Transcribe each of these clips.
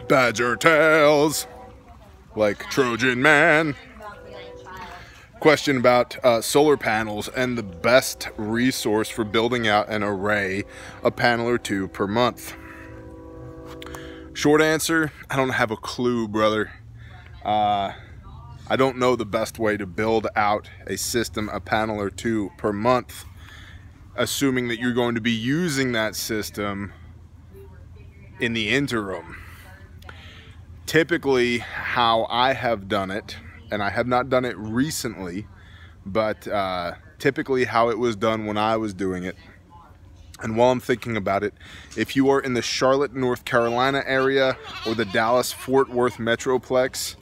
Badger tails, like Trojan man. Question about solar panels and the best resource for building out an array, a panel or two per month. Short answer, I don't have a clue, brother. I don't know the best way to build out a system, a panel or two per month, assuming that you're going to be using that system in the interim. Typically, how I have done it, and I have not done it recently, but typically how it was done when I was doing it. And while I'm thinking about it, if you are in the Charlotte, North Carolina area or the Dallas-Fort Worth Metroplex,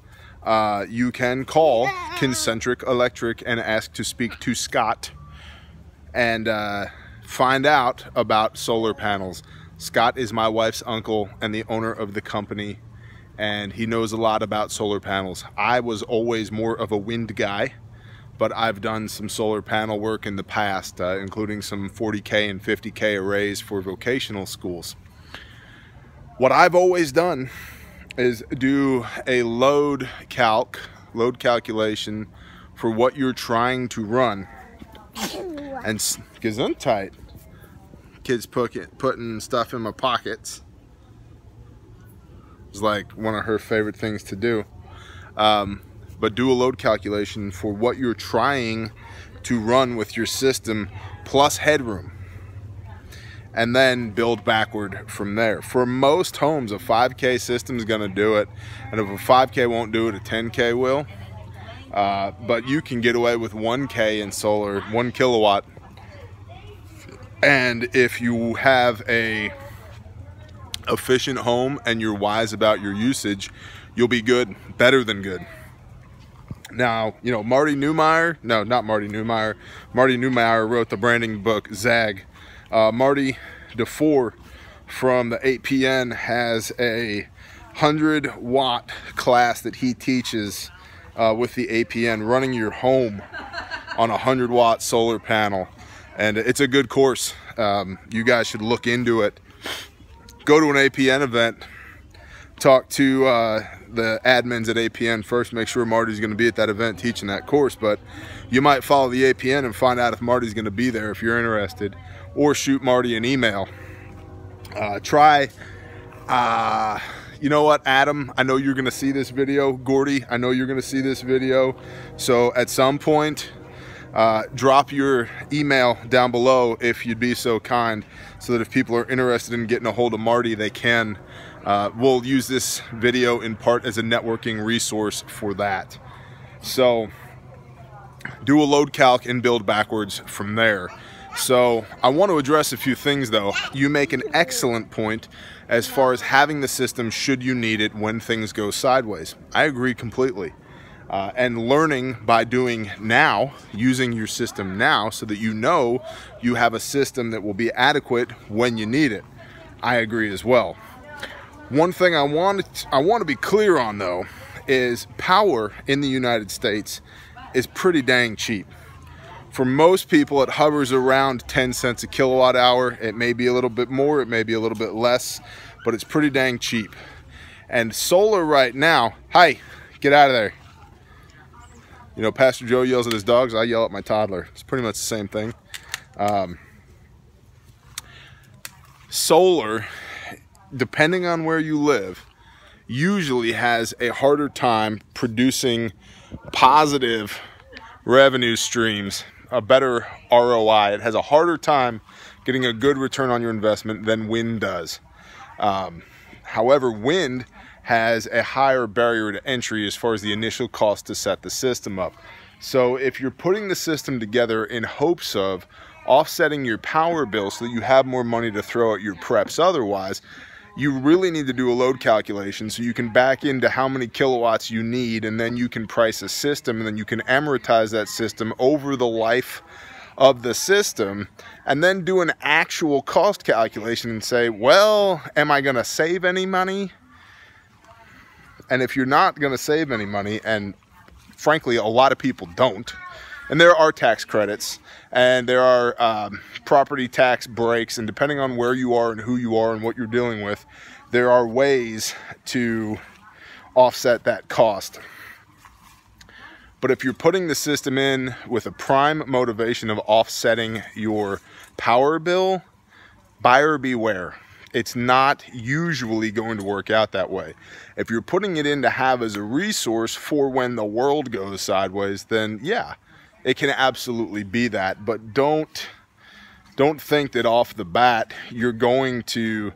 you can call Concentric Electric and ask to speak to Scott and find out about solar panels. Scott is my wife's uncle and the owner of the company, and he knows a lot about solar panels. I was always more of a wind guy, but I've done some solar panel work in the past, including some 40K and 50K arrays for vocational schools. What I've always done is do a load calculation for what you're trying to run. And gesundheit. Kids putting stuff in my pockets. It's like one of her favorite things to do. But do a load calculation for what you're trying to run with your system plus headroom, and then build backward from there. For most homes, a 5K system is going to do it, and if a 5K won't do it, a 10K will. But you can get away with 1K in solar, 1 kilowatt. And if you have a efficient home and you're wise about your usage, you'll be good, better than good. Now, you know, Marty Neumeier, no, not Marty Neumeier. Marty Neumeier wrote the branding book, Zag. Marty DeFore from the 8PN has a 100-watt class that he teaches with the 8PN, running your home on a 100-watt solar panel. And it's a good course. You guys should look into it. Go to an 8PN event, talk to the admins at 8PN first, make sure Marty's going to be at that event teaching that course. But you might follow the 8PN and find out if Marty's going to be there if you're interested, or shoot Marty an email. You know what, Adam, I know you're going to see this video. Gordy, I know you're going to see this video. So at some point, drop your email down below if you'd be so kind, so that if people are interested in getting a hold of Marty, they can. We'll use this video in part as a networking resource for that. So do a load calc and build backwards from there. So I want to address a few things though. You make an excellent point as far as having the system should you need it when things go sideways. I agree completely. And learning by doing now, using your system now so that you know you have a system that will be adequate when you need it. I agree as well. One thing I want to be clear on though is power in the United States is pretty dang cheap. For most people, it hovers around 10 cents a kilowatt hour. It may be a little bit more, it may be a little bit less, but it's pretty dang cheap. And solar right now, hi, get out of there. You know, Pastor Joe yells at his dogs, I yell at my toddler. It's pretty much the same thing. Solar, depending on where you live, usually has a harder time producing positive revenue streams, a better ROI. It has a harder time getting a good return on your investment than wind does. However, wind has a higher barrier to entry as far as the initial cost to set the system up. So if you're putting the system together in hopes of offsetting your power bill so that you have more money to throw at your preps otherwise, you really need to do a load calculation so you can back into how many kilowatts you need, and then you can price a system, and then you can amortize that system over the life of the system, and then do an actual cost calculation and say, well, am I going to save any money? And if you're not going to save any money, and frankly a lot of people don't, And there are tax credits, and there are property tax breaks, and depending on where you are and who you are and what you're dealing with, there are ways to offset that cost. But if you're putting the system in with a prime motivation of offsetting your power bill, buyer beware. It's not usually going to work out that way. If you're putting it in to have as a resource for when the world goes sideways, then yeah, it can absolutely be that. But don't think that off the bat you're going to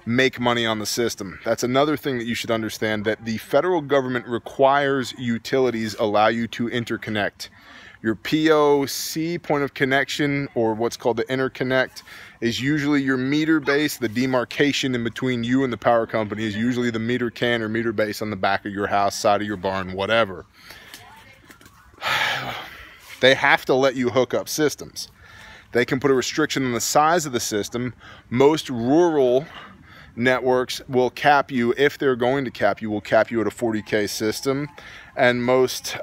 make money on the system. That's another thing that you should understand, that the federal government requires utilities allow you to interconnect. Your POC, point of connection, or what's called the interconnect, is usually your meter base. The demarcation in between you and the power company is usually the meter can or meter base on the back of your house, side of your barn, whatever. They have to let you hook up systems. They can put a restriction on the size of the system. Most rural networks will cap you, if they're going to cap you, will cap you at a 40K system, and most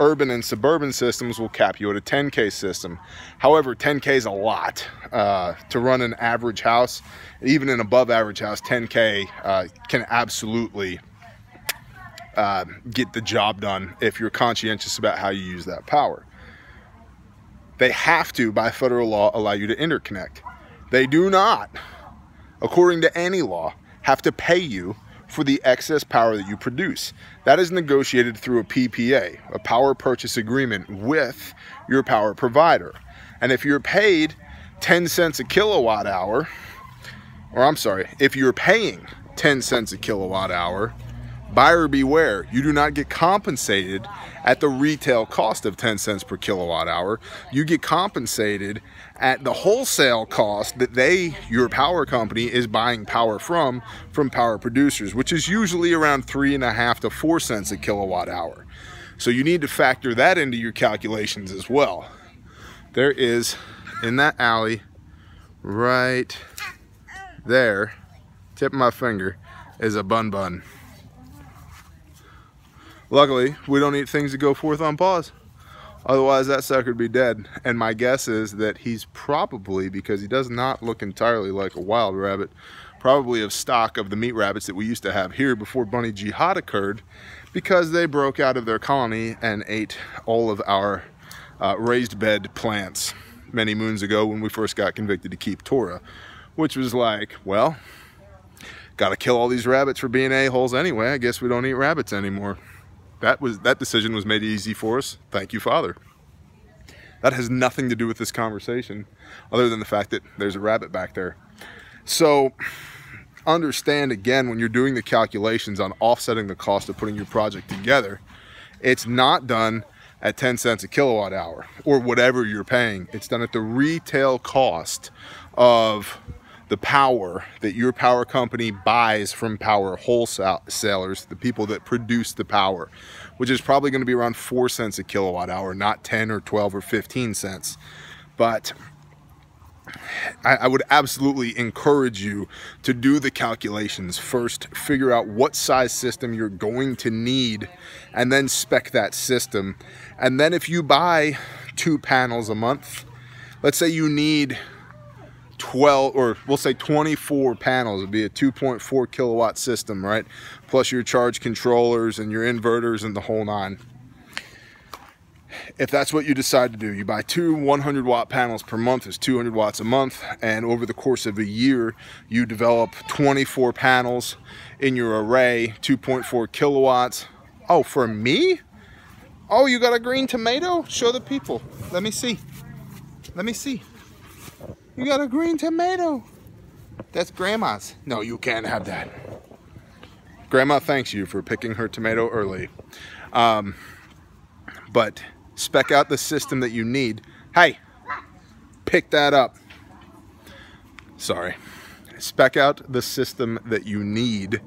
urban and suburban systems will cap you at a 10K system. However, 10K is a lot to run an average house. Even an above average house, 10K can absolutely get the job done if you're conscientious about how you use that power. They have to, by federal law, allow you to interconnect. They do not, according to any law, have to pay you for the excess power that you produce. That is negotiated through a PPA, a power purchase agreement, with your power provider. And if you're paid 10 cents a kilowatt hour, or I'm sorry, if you're paying 10 cents a kilowatt hour, buyer beware, you do not get compensated at the retail cost of 10 cents per kilowatt hour. You get compensated at the wholesale cost that your power company is buying power from power producers, which is usually around 3.5 to 4 cents a kilowatt hour. So you need to factor that into your calculations as well. There is, in that alley right there, tip of my finger, is a bun. Luckily, we don't eat things that go forth on paws. Otherwise, that sucker would be dead. And my guess is that he's probably, because he does not look entirely like a wild rabbit, probably of stock of the meat rabbits that we used to have here before Bunny Jihad occurred, because they broke out of their colony and ate all of our raised bed plants many moons ago when we first got convicted to keep Torah, which was like, well, gotta kill all these rabbits for being a-holes anyway. I guess we don't eat rabbits anymore. That decision was made easy for us. Thank you, Father. That has nothing to do with this conversation, other than the fact that there's a rabbit back there. So understand, again, when you're doing the calculations on offsetting the cost of putting your project together, it's not done at 10 cents a kilowatt hour or whatever you're paying. It's done at the retail cost of the power that your power company buys from power wholesalers, the people that produce the power, which is probably going to be around 4 cents a kilowatt hour, not 10 or 12 or 15 cents. But I would absolutely encourage you to do the calculations first, figure out what size system you're going to need, and then spec that system. And then if you buy 2 panels a month, let's say you need 12, or we'll say 24 panels, would be a 2.4 kilowatt system, right? Plus your charge controllers and your inverters and the whole nine. If that's what you decide to do, you buy 2 100-watt panels per month, is 200 watts a month, and over the course of a year, you develop 24 panels in your array, 2.4 kilowatts. Oh, for me? Oh, you got a green tomato? Show the people. Let me see. Let me see. You got a green tomato. That's Grandma's. No, you can't have that. Grandma thanks you for picking her tomato early. But spec out the system that you need. Hey, pick that up. Sorry. Spec out the system that you need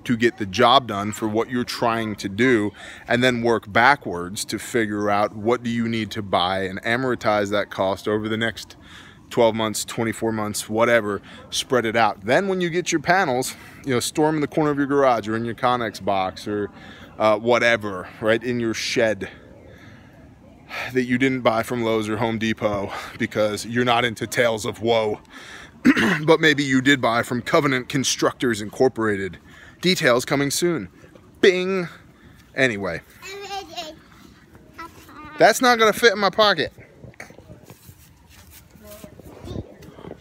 to get the job done for what you're trying to do, and then work backwards to figure out what do you need to buy and amortize that cost over the next 12 months, 24 months, whatever, spread it out. Then when you get your panels, store them in the corner of your garage or in your Connex box or whatever, right, in your shed. that you didn't buy from Lowe's or Home Depot because you're not into tales of woe, but maybe you did buy from Covenant Constructors Incorporated. Details coming soon. Bing. Anyway, that's not gonna fit in my pocket.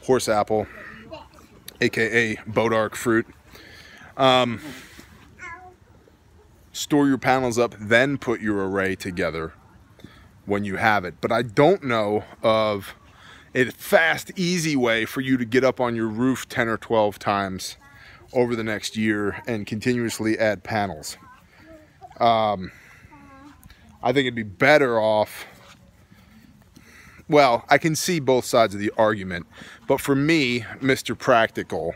Horse apple, aka Bodark fruit. Store your panels up, then put your array together when you have it. But I don't know of a fast, easy way for you to get up on your roof 10 or 12 times over the next year and continuously add panels. I think it'd be better off. Well, I can see both sides of the argument, but for me, Mr. Practical,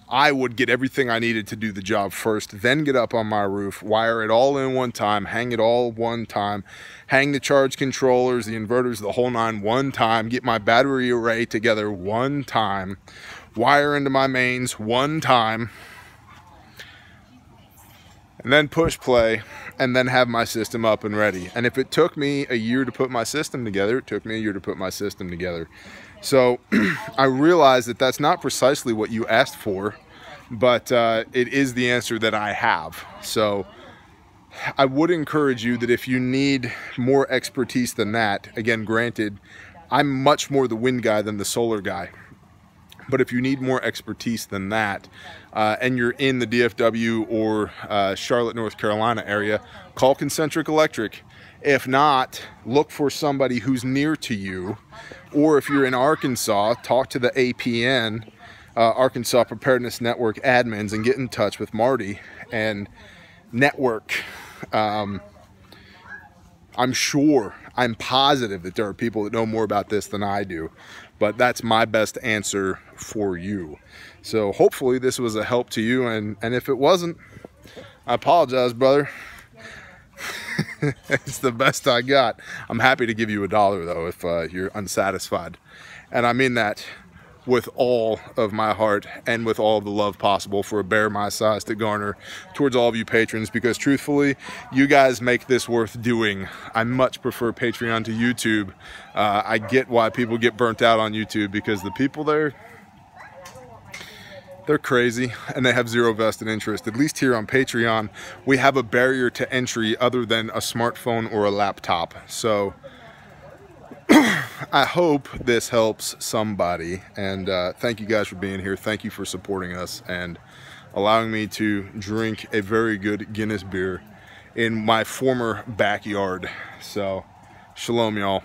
I would get everything I needed to do the job first, then get up on my roof, wire it all in one time, hang it all one time, hang the charge controllers, the inverters, the whole nine one time, get my battery array together one time, wire into my mains one time, and then push play, and then have my system up and ready. And if it took me a year to put my system together, it took me a year to put my system together. So I realize that that's not precisely what you asked for, but it is the answer that I have. So I would encourage you that if you need more expertise than that, again, granted, I'm much more the wind guy than the solar guy. But if you need more expertise than that, and you're in the DFW or Charlotte, North Carolina area, call Concentric Electric. If not, look for somebody who's near to you. Or if you're in Arkansas, talk to the APN, Arkansas Preparedness Network admins, and get in touch with Marty and network. I'm positive that there are people that know more about this than I do, but that's my best answer for you. So hopefully this was a help to you, and if it wasn't, I apologize, brother. It's the best I got. I'm happy to give you $1 though if you're unsatisfied, and I mean that with all of my heart and with all of the love possible for a bear my size to garner towards all of you patrons, because truthfully, you guys make this worth doing. I much prefer Patreon to YouTube. I get why people get burnt out on YouTube, because the people there, they're crazy and they have zero vested interest. At least here on Patreon, we have a barrier to entry other than a smartphone or a laptop. So I hope this helps somebody, and thank you guys for being here. Thank you for supporting us and allowing me to drink a very good Guinness beer in my former backyard. So shalom, y'all.